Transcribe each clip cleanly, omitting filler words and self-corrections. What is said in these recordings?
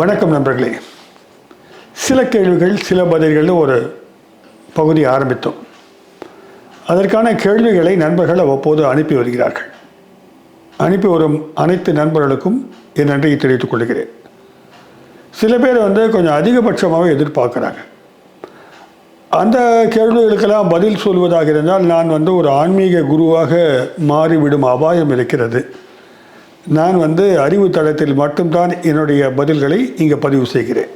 வணக்கம் நண்பர்களே. சில கேள்விகள் சில பதில்களில் ஒரு பகுதி ஆரம்பித்தோம். அதற்கான கேள்விகளை நண்பர்கள் அவ்வப்போது அனுப்பி வருகிறார்கள். அனுப்பி வரும் அனைத்து நண்பர்களுக்கும் என் நன்றியை தெரிவித்துக் கொள்கிறேன். சில பேர் கொஞ்சம் அதிகபட்சமாக எதிர்பார்க்குறாங்க. அந்த கேள்விகளுக்கெல்லாம் பதில் சொல்வதாக இருந்தால் நான் ஒரு ஆன்மீக குருவாக மாறிவிடும் அபாயம் இருக்கிறது. நான் அறிவு தளத்தில் மட்டும்தான் என்னுடைய பதில்களை இங்கே பதிவு செய்கிறேன்.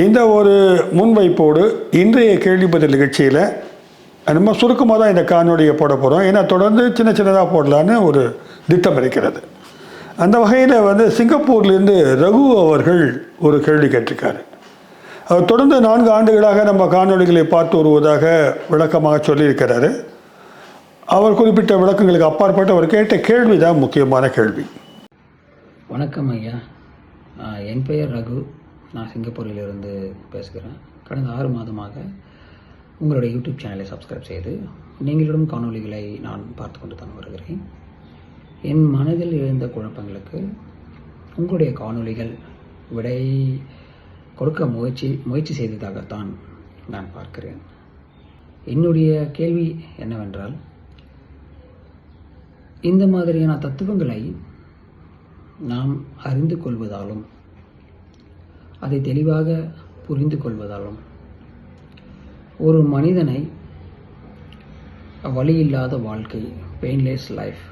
இந்த ஒரு முன்வைப்போடு இன்றைய கேள்வி பதில் நிகழ்ச்சியில் நம்ம சுருக்கமாக தான் இந்த காணொலியை போட போகிறோம். ஏன்னா தொடர்ந்து சின்ன சின்னதாக போடலான்னு ஒரு திட்டம் இருக்கிறது. அந்த வகையில் சிங்கப்பூர்லேருந்து ரகு அவர்கள் ஒரு கேள்வி கேட்டிருக்காரு. அவர் தொடர்ந்து 4 ஆண்டுகளாக நம்ம காணொலிகளை பார்த்து வருவதாக விளக்கமாக சொல்லியிருக்கிறாரு. அவர் குறிப்பிட்ட விளக்கங்களுக்கு அப்பாற்பட்டு அவர் கேட்ட கேள்வி தான் முக்கியமான கேள்வி. வணக்கம் ஐயா, என் பெயர் ரகு. நான் சிங்கப்பூரிலிருந்து பேசுகிறேன். கடந்த 6 மாதமாக உங்களுடைய யூடியூப் சேனலை சப்ஸ்கிரைப் செய்து நீங்களிடம் காணொலிகளை நான் பார்த்து கொண்டு தான் வருகிறேன். என் மனதில் எழுந்த குழப்பங்களுக்கு உங்களுடைய காணொலிகள் விடை கொடுக்க முயற்சி செய்ததாகத்தான் நான் பார்க்கிறேன். என்னுடைய கேள்வி என்னவென்றால், இந்த மாதிரியான தத்துவங்களை நாம் அறிந்து கொள்வதாலும் அதை தெளிவாக புரிந்து கொள்வதாலும் ஒரு மனிதனை வலியில்லாத வாழ்க்கை, பெயின்லெஸ் லைஃப்,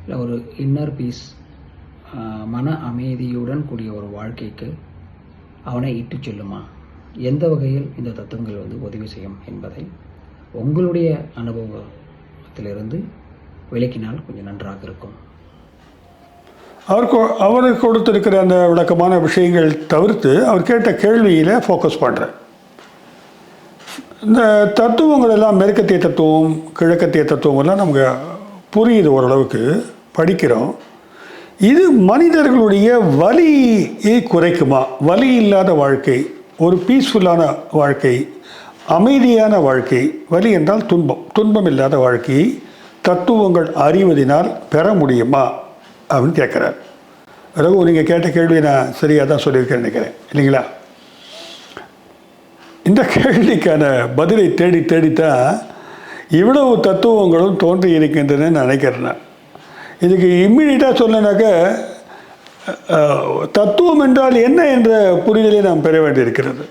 இல்லை ஒரு இன்னர் பீஸ், மன அமைதியுடன் கூடிய ஒரு வாழ்க்கைக்கு அவனை இட்டு செல்லுமா? எந்த வகையில் இந்த தத்துவங்கள் உதவி செய்யும் என்பதை உங்களுடைய அனுபவத்திலிருந்து விளக்கினால் கொஞ்சம் நன்றாக இருக்கும். அவருக்கு கொடுத்திருக்கிற அந்த விளக்கமான விஷயங்கள் தவிர்த்து அவர் கேட்ட கேள்வியில் ஃபோக்கஸ் பண்ணுறேன். இந்த தத்துவங்கள் எல்லாம் மேற்கத்திய தத்துவம், கிழக்கத்திய தத்துவம் எல்லாம் நமக்கு புரியுது, ஓரளவுக்கு படிக்கிறோம். இது மனிதர்களுடைய வலியை குறைக்குமா? வலி இல்லாத வாழ்க்கை, ஒரு பீஸ்ஃபுல்லான வாழ்க்கை, அமைதியான வாழ்க்கை, வலி என்றால் துன்பம், துன்பம் இல்லாத வாழ்க்கையை தத்துவங்கள் அறிவதனால் பெற முடியுமா அப்படின்னு கேட்குறார். ரகு, நீங்கள் கேட்ட கேள்வியை நான் சரியாக தான் சொல்லியிருக்கேன் நினைக்கிறேன், இல்லைங்களா? இந்த கேள்விக்கான பதிலை தேடித்தான் இவ்வளவு தத்துவங்களும் தோன்றி இருக்கின்றன நினைக்கிறேன் நான். இதுக்கு இம்மிடியட்டாக சொல்லனாக்க தத்துவம் என்றால் என்ன என்ற புரிதலை நாம் பெற வேண்டியிருக்கிறது.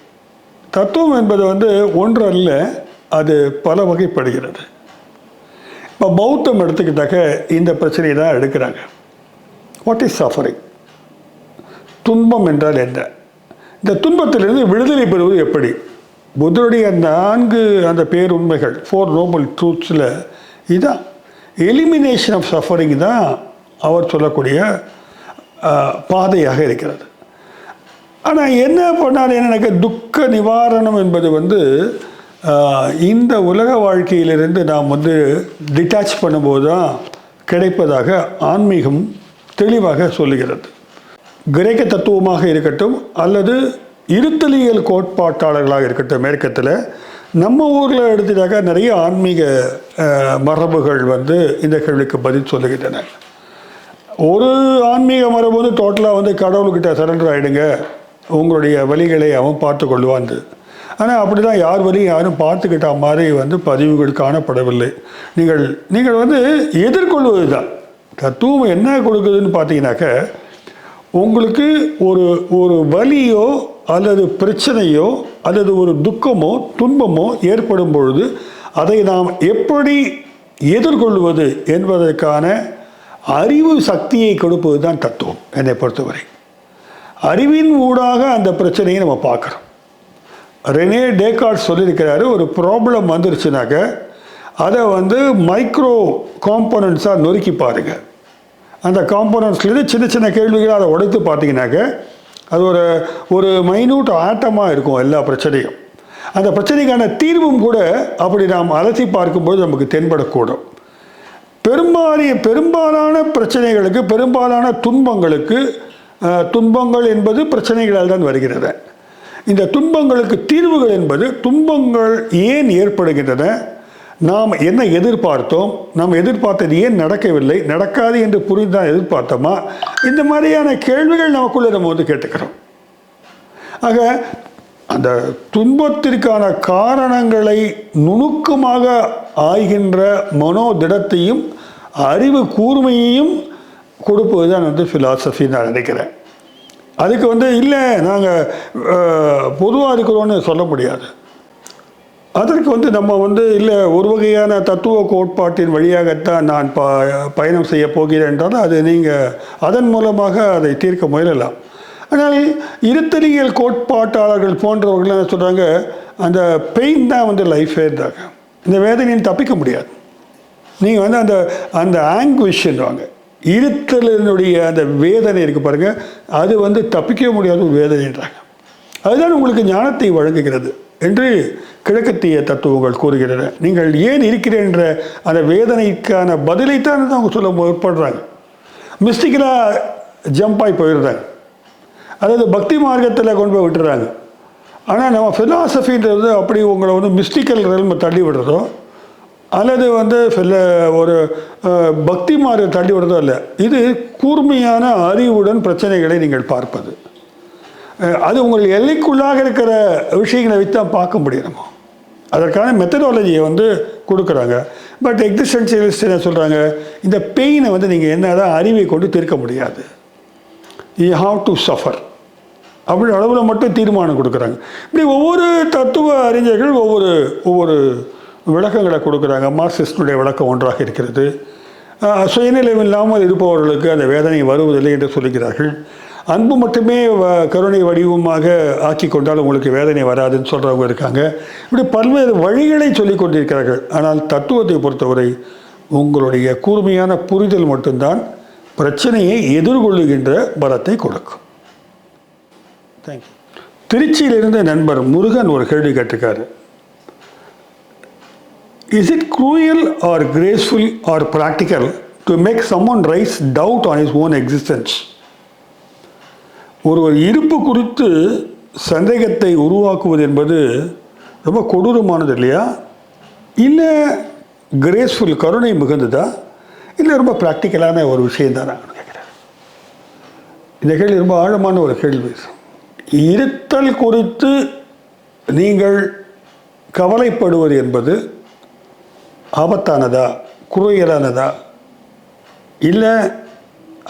தத்துவம் என்பது ஒன்று அல்ல, அது பல வகைப்படுகிறது. இப்போ பௌத்தம் எடுத்துக்கிட்டாக்க இந்த பிரச்சனையை தான் எடுக்கிறாங்க. What is suffering? துன்பம் என்றால் என்ன? இந்த துன்பத்திலிருந்து விடுதலை பெறுவது எப்படி? புத்தருடைய 4 அந்த பேருண்மைகள், 4 நோபல் ட்ரூத்ஸில் இதுதான் எலிமினேஷன் ஆஃப் சஃபரிங் தான் அவர் சொல்லக்கூடிய பாதையாக இருக்கிறது. ஆனால் என்ன பண்ணால் என்னன்னாக்க துக்க நிவாரணம் என்பது இந்த உலக வாழ்க்கையிலிருந்து நாம் டிட்டாச் பண்ணும்போது தான் கிடைப்பதாக ஆன்மீகம் தெளிவாக சொல்லுகிறது. கிரேக்க தத்துவமாக இருக்கட்டும் அல்லது இருத்தலியல் கோட்பாட்டாளர்களாக இருக்கட்டும், மேற்கத்தில் நம்ம ஊரில் எடுத்துட்டாக்க நிறைய ஆன்மீக மரபுகள் இந்த கேள்விக்கு பதில் சொல்லுகின்றன. ஒரு ஆன்மீக மரபு டோட்டலாக கடவுள்கிட்ட சரண்டர் ஆகிடுங்க, உங்களுடைய வழிகளை அவன் பார்த்து கொள்வான். ஆனால் அப்படி தான் யார் வரையும் யாரும் பார்த்துக்கிட்ட மாதிரி பதிவுகள் காணப்படவில்லை. நீங்கள் எதிர்கொள்வது தான் தத்துவம் என்ன கொடுக்குதுன்னு பார்த்தீங்கன்னாக்க, உங்களுக்கு ஒரு வலியோ அல்லது பிரச்சனையோ அல்லது ஒரு துக்கமோ துன்பமோ ஏற்படும் பொழுது அதை நாம் எப்படி எதிர்கொள்வது என்பதற்கான அறிவு சக்தியை கொடுப்பது தான் தத்துவம். என்னை பொறுத்தவரை அறிவின் ஊடாக அந்த பிரச்சனையை நம்ம பார்க்குறோம். ரெனே டேகார்ட் சொல்லியிருக்கிறாரு, ஒரு ப்ராப்ளம் வந்துருச்சுனாக்க அதை மைக்ரோ காம்போனன்ட்ஸாக நொறுக்கி பாருங்க. அந்த காம்போனன்ட்ஸ்லேருந்து சின்ன சின்ன கேள்விகளை அதை உடைத்து பார்த்தீங்கன்னாக்க அது ஒரு மைன்யூட் ஆட்டமாக இருக்கும் எல்லா பிரச்சனையும். அந்த பிரச்சனைக்கான தீர்வும் கூட அப்படி நாம் அலசி பார்க்கும்போது நமக்கு தென்படக்கூடும். பெரும்பாலான பிரச்சனைகளுக்கு, பெரும்பாலான துன்பங்களுக்கு, துன்பங்கள் என்பது பிரச்சனைகளால் தான் வருகிறது. இந்த துன்பங்களுக்கு தீர்வுகள் என்பது துன்பங்கள் ஏன் ஏற்படுகின்றன, நாம் என்ன எதிர்பார்த்தோம், நாம் எதிர்பார்த்தது ஏன் நடக்கவில்லை, நடக்காது என்று புரிந்துதான் எதிர்பார்த்தோமா, இந்த மாதிரியான கேள்விகள் நமக்குள்ளே நம்ம வந்து கேட்டுக்கிறோம். ஆக அந்த துன்பத்திற்கான காரணங்களை நுணுக்கமாக ஆய்கின்ற மனோதிடத்தையும் அறிவு கூர்மையையும் கொடுப்பது தான் வந்து ஃபிலாசபின்னு நான் நினைக்கிறேன். அதுக்கு வந்து இல்லை நாங்கள் பொதுவாக இருக்கிறோன்னு சொல்ல முடியாது. அதற்கு வந்து நம்ம வந்து இல்லை ஒரு வகையான தத்துவ கோட்பாட்டின் வழியாகத்தான் நான் பயணம் செய்ய போகிறேன் என்றால் அது நீங்கள் அதன் மூலமாக அதை தீர்க்க முயலலாம். ஆனால் இருத்தலியல் கோட்பாட்டாளர்கள் போன்றவர்கள் என்ன சொல்கிறாங்க, அந்த பெயின் தான் வந்து லைஃபே இருந்தாங்க, இந்த வேதனையும் தப்பிக்க முடியாது. நீங்கள் வந்து அந்த அந்த ஆங்குவிஷன்வாங்க, இருத்தலினுடைய அந்த வேதனை இருக்குது பாருங்கள், அது வந்து தப்பிக்க முடியாத ஒரு வேதனைன்றாங்க. அதுதான் உங்களுக்கு ஞானத்தை வழங்குகிறது என்று கிழக்கத்திய தத்துவங்கள் கூறுகின்றன. நீங்கள் ஏன் இருக்கிறேன் என்ற அந்த வேதனைக்கான பதிலைத்தான் அவங்க சொல்ல முற்படுறாங்க. மிஸ்டிக்கலாக ஜம்ப் ஆகி போயிடுறாங்க, அதாவது பக்தி மார்க்கத்தில் கொண்டு போய் விட்டுறாங்க. ஆனால் நம்ம ஃபிலாசபின்றது அப்படி உங்களை வந்து மிஸ்டிக்கல் ரெல்மை தள்ளி விடுறதோ அல்லது வந்து ஒரு பக்தி மார்க்க தள்ளி விடுறதோ இல்லை. இது கூர்மையான அறிவுடன் பிரச்சனைகளை நீங்கள் பார்ப்பது. அது உங்கள் எல்லைக்குள்ளாக இருக்கிற விஷயங்களை வைத்து தான் பார்க்க முடியும். அதற்கான மெத்தடாலஜியை வந்து கொடுக்குறாங்க. பட் எக்ஸிஸ்டென்ஷியலிஸ்ட் என்ன சொல்கிறாங்க, இந்த பெயினை வந்து நீங்கள் என்ன தான் அறிவை கொண்டு தீர்க்க முடியாது, யூ ஹாவ் டு சஃபர் அப்படி அளவில் மட்டும் தீர்மானம் கொடுக்குறாங்க. இப்படி ஒவ்வொரு தத்துவ அறிஞர்கள் ஒவ்வொரு விளக்கங்களை கொடுக்குறாங்க. மார்க்சிஸ்டுடைய விளக்கம் ஒன்றாக இருக்கிறது. சுயநிலையம் இல்லாமல் இருப்பவர்களுக்கு அந்த வேதனை வருவதில்லை என்று சொல்லுகிறார்கள். அன்பு மட்டுமே கருணை வடிவமாக ஆக்கி கொண்டால் உங்களுக்கு வேதனை வராதுன்னு சொல்கிறவங்க இருக்காங்க. இப்படி பல்வேறு வழிகளை சொல்லிக் கொண்டிருக்கிறார்கள். ஆனால் தத்துவத்தை பொறுத்தவரை உங்களுடைய கூர்மையான புரிதல் மட்டும்தான் பிரச்சனையை எதிர்கொள்ளுகின்ற பலத்தை கொடுக்கும். தேங்க்யூ. திருச்சியிலிருந்து நண்பர் முருகன் ஒரு கேள்வி கேட்டிருக்காரு. Is it cruel or graceful or practical to make someone raise doubt on his own existence? ஒரு இருப்பு குறித்து சந்தேகத்தை உருவாக்குவது என்பது ரொம்ப கொடூரமானது இல்லையா? இல்லை கிரேஸ்ஃபுல் கருணை மிகுந்ததா? இல்லை ரொம்ப ப்ராக்டிக்கலான ஒரு விஷயந்தான் நான் கேட்குறேன். இந்த கேள்வி ரொம்ப ஆழமான ஒரு கேள்வி. இருத்தல் குறித்து நீங்கள் கவலைப்படுவது என்பது ஆபத்தானதா, குறுயலானதா, இல்லை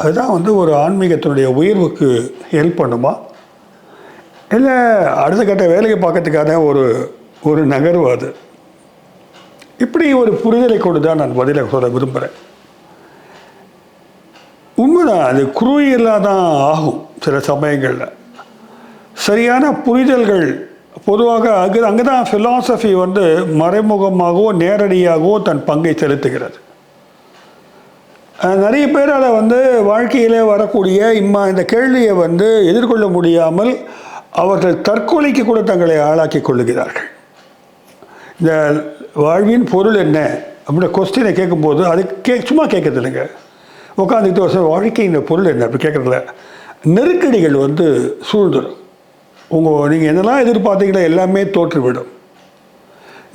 அதுதான் வந்து ஒரு ஆன்மீகத்தினுடைய உயர்வுக்கு ஹெல்ப் பண்ணுமா, இல்லை அடுத்த கட்ட வேலையை பார்க்கறதுக்கான ஒரு நகர்வு அது? இப்படி ஒரு புரிதலை கொண்டு தான் நான் பதிலை சொல்ல விரும்புகிறேன். உண்மைதான், அது குறுயலாக தான் ஆகும் சில சமயங்களில். சரியான புரிதல்கள் பொதுவாக அங்கே தான் ஃபிலாசபி வந்து மறைமுகமாகவோ நேரடியாகவோ தன் பங்கை செலுத்துகிறது. நிறைய பேர் அதை வந்து வாழ்க்கையில் வரக்கூடிய இந்த கேள்வியை வந்து எதிர்கொள்ள முடியாமல் அவர்கள் தற்கொலைக்கு கூட தங்களை ஆளாக்கி கொள்ளுகிறார்கள். இந்த வாழ்வின் பொருள் என்ன அப்படின்ற கொஸ்டினை கேட்கும்போது அது சும்மா கேட்கறது இல்லைங்க. உட்காந்துக்கிட்டு ஒரு சார் வாழ்க்கையின் பொருள் என்ன அப்படி கேட்குறதில்ல. நெருக்கடிகள் வந்து சூழ்ந்துடும். நீங்கள் என்னெல்லாம் எதிர்பார்த்தீங்களோ எல்லாமே தோற்றுவிடும்.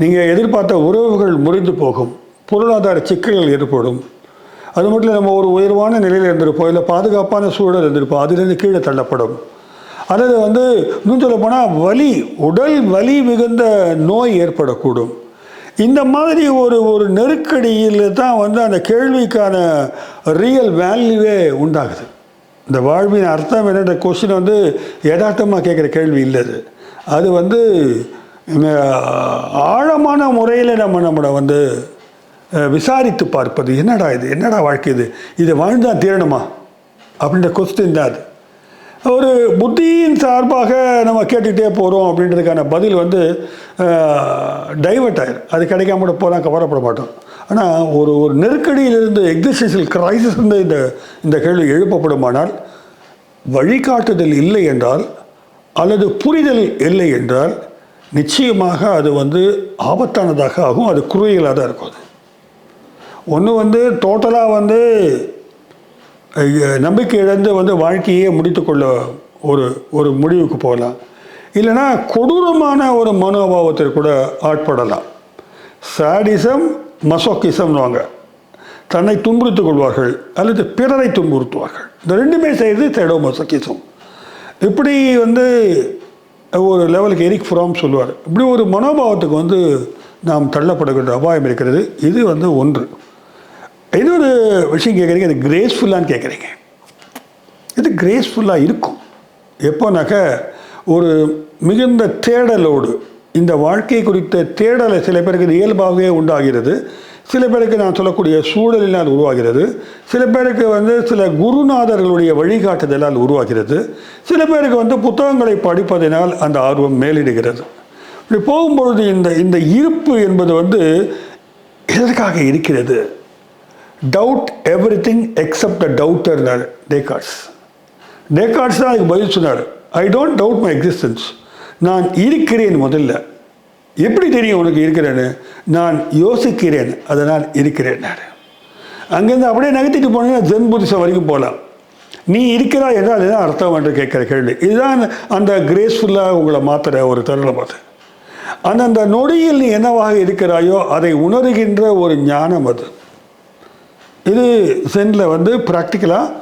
நீங்கள் எதிர்பார்த்த உறவுகள் முறிந்து போகும், பொருளாதார சிக்கல்கள் ஏற்படும். அது மட்டும் இல்லை, நம்ம ஒரு உயர்வான நிலையில் இருந்திருப்போம், இல்லை பாதுகாப்பான சூழல் இருந்திருப்போம், அதிலிருந்து கீழே தள்ளப்படும். அல்லது வந்து இன்னும் சொல்ல போனால் உடல் வலி மிகுந்த நோய் ஏற்படக்கூடும். இந்த மாதிரி ஒரு நெருக்கடியில் தான் வந்து அந்த கேள்விக்கான ரியல் வேல்யூவே உண்டாகுது. இந்த வாழ்வின் அர்த்தம் என்னென்ற கொஸ்டின் வந்து யதார்த்தமாக கேட்குற கேள்வி இல்லை. அது வந்து ஆழமான முறையில் நம்மளை வந்து விசாரித்து பார்ப்பது. என்னடா இது, என்னடா வாழ்க்கை இது, இதை வாழ்ந்தான் தீரணுமா அப்படின்ற கொஸ்டின் தான் அது. ஒரு புத்தியின் சார்பாக நம்ம கேட்டுக்கிட்டே போகிறோம் அப்படின்றதுக்கான பதில் வந்து டைவர்ட் ஆயிடும். அது கிடைக்காம கூட போகலாம், கவலைப்பட மாட்டோம். ஆனால் ஒரு நெருக்கடியிலிருந்து எக்ஸிஸ்டென்ஷியல் கிரைசிஸ் வந்து இந்த கேள்வி எழுப்பப்படுமானால், வழிகாட்டுதல் இல்லை என்றால் அல்லது புரிதல் இல்லை என்றால் நிச்சயமாக அது வந்து ஆபத்தானதாக ஆகும். அது குறுயலாக தான் இருக்கும். அது ஒன்று வந்து டோட்டலாக வந்து நம்பிக்கை இழந்து வந்து வாழ்க்கையே முடித்துக்கொள்ள ஒரு முடிவுக்கு போகலாம். இல்லைன்னா கொடூரமான ஒரு மனோபாவத்திற்கு கூட ஆட்படலாம். சாடிசம், மசோக்கிசம்னுவாங்க. தன்னை துன்புறுத்திக் கொள்வார்கள் அல்லது பிறரை துன்புறுத்துவார்கள். இந்த ரெண்டுமே செய்து சேடோ மசோக்கிசம். இப்படி வந்து ஒரு லெவலுக்கு எரிக் ஃப்ராம் சொல்லுவார். இப்படி ஒரு மனோபாவத்துக்கு வந்து நாம் தள்ளப்படுகின்ற அபாயம் இருக்கிறது. இது வந்து ஒன்று. இது ஒரு விஷயம் கேட்குறீங்க, இது கிரேஸ்ஃபுல்லான்னு கேட்குறீங்க. இது கிரேஸ்ஃபுல்லாக இருக்கும் எப்போனாக்க ஒரு மிகுந்த தேடலோடு, இந்த வாழ்க்கை குறித்த தேடலை சில பேருக்கு இது இயல்பாகவே உண்டாகிறது. சில பேருக்கு நான் சொல்லக்கூடிய சூழலினால் உருவாகிறது. சில பேருக்கு வந்து சில குருநாதர்களுடைய வழிகாட்டுதலால் உருவாகிறது. சில பேருக்கு வந்து புத்தகங்களை படிப்பதனால் அந்த ஆர்வம் மேலிடுகிறது. இப்படி போகும்பொழுது இந்த இருப்பு என்பது வந்து எதற்காக இருக்கிறது? Doubt everything except the doubter Descartes. Descartes தான் அதுக்கு பதில் சொன்னார். I don't doubt my existence. நான் இருக்கிறேன். முதல்ல எப்படி தெரியும் உனக்கு இருக்கிறேன்னு? நான் யோசிக்கிறேன், அதனால் இருக்கிறேன். அங்கேருந்து அப்படியே நகர்த்திட்டு போனீங்கன்னா ஜென் புத்திசம் வரைக்கும் போகலாம். நீ இருக்கிறாய் என்றால் அதுதான் அர்த்தம் என்று கேட்குற கேள்வி. இதுதான் அந்த கிரேஸ்ஃபுல்லாக உங்களை மாற்றுற ஒரு தருணம். அது அந்தந்த நொடியில் நீ என்னவாக இருக்கிறாயோ அதை உணர்கின்ற ஒரு ஞானம் அது. இது சென்னில் வந்து ப்ராக்டிக்கலாக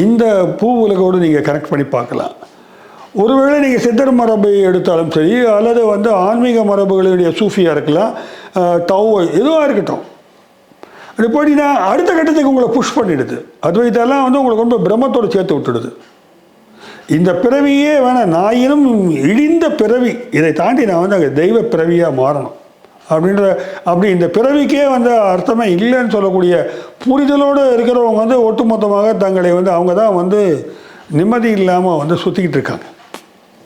இந்த பூ உலகோடு நீங்கள் கனெக்ட் பண்ணி பார்க்கலாம். ஒருவேளை நீங்கள் சித்தர் மரபை எடுத்தாலும் சரி, அல்லது வந்து ஆன்மீக மரபுகளுடைய சூஃபியாக இருக்கலாம், டவ் எதுவாக இருக்கட்டும், அப்படி போட்டிங்கன்னா அடுத்த கட்டத்துக்கு உங்களை புஷ் பண்ணிடுது. அத்வைத்தெல்லாம் வந்து உங்களுக்கு ரொம்ப பிரம்மத்தோடு சேர்த்து விட்டுடுது. இந்த பிறவியே வேணாம், நாயினும் இழிந்த பிறவி, இதை தாண்டி நான் வந்து அங்கே தெய்வ பிறவியாக மாறணும் அப்படி இந்த பிறவிக்கே வந்து அர்த்தமே இல்லைன்னு சொல்லக்கூடிய புரிதலோடு இருக்கிறவங்க வந்து ஒட்டுமொத்தமாக தங்களை வந்து அவங்க தான் வந்து நிம்மதி இல்லாமல் வந்து சுற்றிக்கிட்டு இருக்காங்க.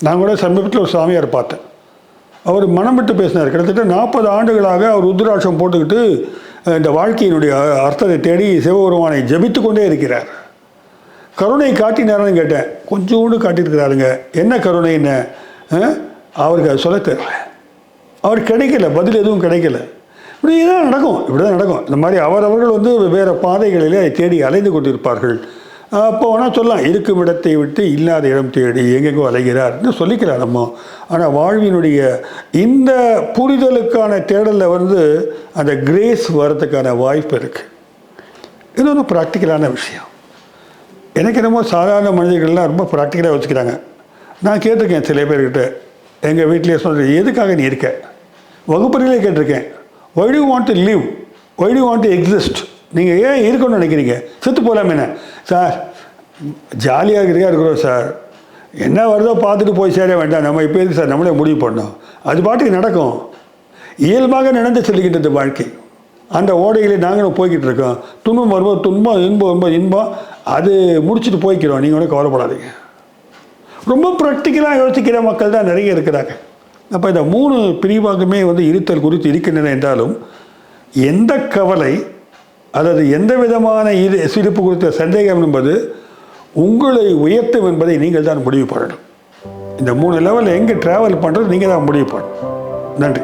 நான் கூட சமீபத்தில் ஒரு சாமியார் பார்த்தேன். அவர் மனம் விட்டு பேசினார். கிட்டத்தட்ட 40 ஆண்டுகளாக அவர் ருத்ராட்சம் போட்டுக்கிட்டு இந்த வாழ்க்கையினுடைய அர்த்தத்தை தேடி சிவபெருமானை ஜபித்து கொண்டே இருக்கிறார். கருணை காட்டினார்னு கேட்டேன். கொஞ்சோண்டு காட்டியிருக்கிறாருங்க. என்ன கருணைன்னு அவருக்கு அது சொல்ல தெரியல. அவர் கிடைக்கல, பதில் எதுவும் கிடைக்கல. இப்படி தான் நடக்கும். இந்த மாதிரி அவரவர்கள் வந்து வேறு பாதைகளிலே அதை தேடி அலைந்து கொண்டிருப்பார்கள். அப்போ வேணால் சொல்லலாம், இருக்கும் இடத்தை விட்டு இல்லாத இடம் தேடி எங்கெங்கோ அலைகிறார்னு சொல்லிக்கலாம் நம்ம. ஆனால் வாழ்வினுடைய இந்த புரிதலுக்கான தேடலில் வந்து அந்த கிரேஸ் வரதுக்கான வாய்ப்பு இருக்குது. இது ஒரு ப்ராக்டிக்கலான விஷயம். எனக்கு என்னமோ சாதாரண மனிதர்கள்லாம் ரொம்ப ப்ராக்டிக்கலாக வச்சுக்கிறாங்க. நான் கேட்டிருக்கேன் சில பேர்கிட்ட, எங்கள் வீட்டிலேயே சொல்கிறேன், எதுக்காக நீ இருக்க? வகுப்பறையிலே கேட்டிருக்கேன், why do want to live, why do want to exist? நீங்கள் ஏன் இருக்கணும்னு நினைக்கிறீங்க? செத்து போகலாமே என்ன சார்? ஜாலியாக இருக்கிறோம் சார், என்ன வருதோ பார்த்துட்டு போய் சேர வேண்டாம், நம்ம இப்போ எதுக்கு சார் நம்மளே முடிவு பண்ணோம்? அது பாட்டுக்கு நடக்கும். இயல்பாக நடந்து சொல்லிக்கிட்டது வாழ்க்கை. அந்த ஓடையிலே நாங்களும் போய்கிட்டு இருக்கோம். துன்பம் வரும்போது துன்பம், இன்பம் வரும்போது இன்பம், அது முடிச்சுட்டு போய்க்கிறோம். நீங்கள் ஒன்றும் கவலைப்படாதீங்க. ரொம்ப ப்ராக்டிக்கலாக யோசிக்கிற மக்கள் தான் நிறைய இருக்கிறாங்க. அப்போ இந்த 3 பிரிவாகவே வந்து இருத்தல் குறித்து இருக்கின்றன என்றாலும், எந்த கவலை அல்லது எந்த விதமான சிரிப்பு குறித்த சந்தேகம் என்பது உங்களை உயர்த்தும் என்பதை நீங்கள் தான் முடிவு பண்ணணும். இந்த 3 லெவலில் எங்கே ட்ராவல் பண்ணுறது நீங்கள் தான் முடிவு பண்ணணும். நன்றி.